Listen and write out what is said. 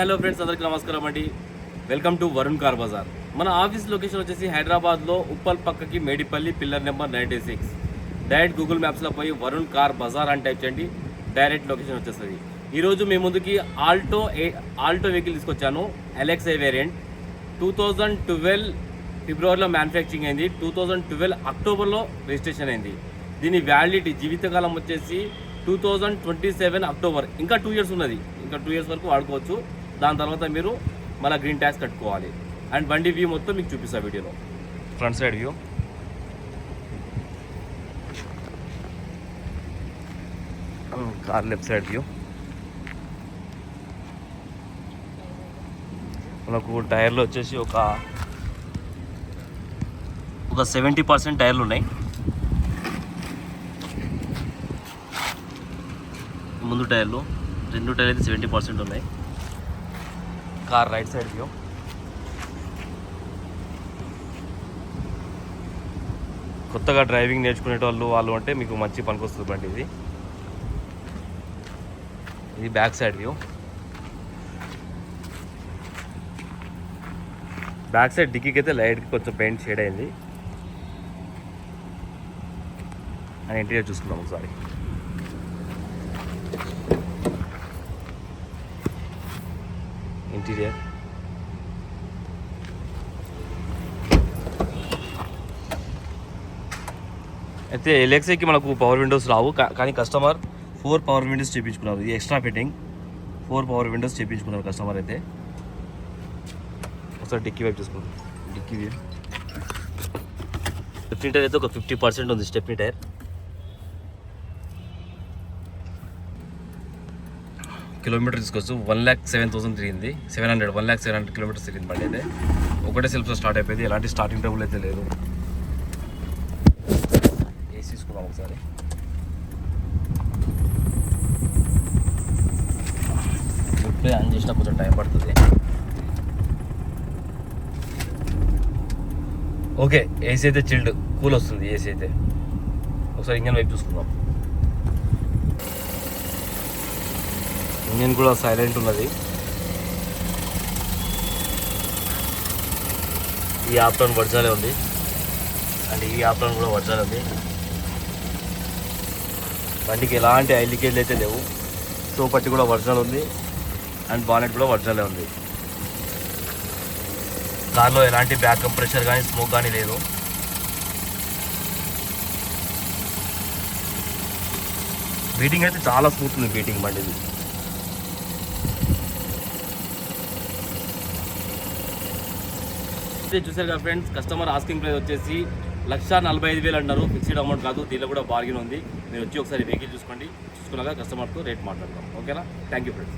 Hello friends, అందరికీ నమస్కారం అండి. Welcome to Varun Car Bazaar. మన ఆఫీస్ లొకేషన్ వచ్చేసి హైదరాబాద్లో ఉప్పల్ పక్కకి Medipalli pillar number 96. Direct Google మ్యాప్స్లో పోయి వరుణ్ కార్ బజార్ అని టైప్ చేయండి, డైరెక్ట్ లొకేషన్ వచ్చేస్తుంది. ఈరోజు మీ ముందుకి ఆల్టో వెహికల్ తీసుకొచ్చాను. LXi వేరియంట్ 2012 ఫిబ్రవరిలో మ్యానుఫ్యాక్చరింగ్ అయింది. 2012 అక్టోబర్లో రిజిస్ట్రేషన్ అయింది. దీని వ్యాలిడిటీ జీవితకాలం వచ్చేసి 2027 అక్టోబర్. ఇంకా 2 ఇయర్స్ ఉన్నది. ఇంకా 2 ఇయర్స్ వరకు వాడుకోవచ్చు. దాని తర్వాత మీరు మళ్ళీ గ్రీన్ ట్యాక్స్ కట్టుకోవాలి. అండ్ బండి వ్యూ మొత్తం మీకు చూపిస్తా వీడియోలో. Front side view, car left side view. మనకు టైర్లు వచ్చేసి ఒక 70% టైర్లు ఉన్నాయి. ముందు టైర్లు 2 టైర్లు అయితే 70% ఉన్నాయి. కార్ రైట్ సైడ్ వ్యూ, కొత్తగా డ్రైవింగ్ నేర్చుకునే వాళ్ళు అంటే మీకు మంచి పనికొస్తుంది బండి ఇది. ఇది back side view. Back side డిక్కీకి అయితే లైట్కి కొంచెం పెయింట్ షేడ్ అయింది. అని ఇంటీరియర్ చూసుకుందాం ఒకసారి. ఇంటీరియర్ అయితే LXiకి మనకు పవర్ విండోస్ రావు, కానీ కస్టమర్ 4 పవర్ విండోస్ చేయించుకున్నారు. ఇది ఎక్స్ట్రా ఫిట్టింగ్. 4 పవర్ విండోస్ చేయించుకున్నారు కస్టమర్ అయితే. ఒకసారి డిక్కీ వైపు చూసుకుంటాం. డిక్కీ వ్యూ, స్టెప్నీ టైర్ అయితే ఒక 50% ఉంది. Stepney tyre. కిలోమీటర్ తీసుకోవచ్చు. 1,07,000 తిరిగింది. 1,07,000 కిలోమీటర్స్ తిరిగింది బండి అయితే. ఒకటే సెల్ఫ్లో స్టార్ట్ అయిపోయింది. ఎలాంటి స్టార్టింగ్ ట్రబుల్ అయితే లేదు. ఏసీ తీసుకున్నాం ఒకసారి. ఇప్పుడే ఆన్ చేసినా కొంచెం టైం పడుతుంది. ఓకే, ఏసీ అయితే చిల్డ్ కూల్ వస్తుంది. ఏసీ అయితే ఒకసారి ఇంజన్ వైపు చూసుకుందాం. ఇంజన్ కూడా సైలెంట్ ఉన్నది. ఈ ఆప్టాన్ వర్జాలే ఉంది. అండ్ ఈ ఆప్టాన్ కూడా వర్జాలే ఉంది. బండికి ఎలాంటి ఆయిల్ లీకేజ్ అయితే లేవు. షో పట్టి కూడా వర్జాల్ ఉంది. అండ్ బానెట్ కూడా వర్జాలే ఉంది. కార్లో ఎలాంటి బ్యాక్ కంప్రెషర్ కానీ స్మోక్ కానీ లేదు. బీటింగ్ అయితే చాలా స్మూత్ ఉంది. బీటింగ్ బండిది. చూసారు కదా ఫ్రెండ్స్, కస్టమర్ ఆస్కింగ్ ప్రైస్ వచ్చేసి 1,45,000 అన్నారు. ఫిక్స్డ్ అమౌంట్ కాదు, దీనిలో కూడా బార్గెన్ ఉంది. మీరు వచ్చి ఒకసారి వెహికల్ చూసుకోండి. చూసుకున్నాక కస్టమర్తో రేట్ మాట్లాడదాం. ఓకేనా? Thank you friends.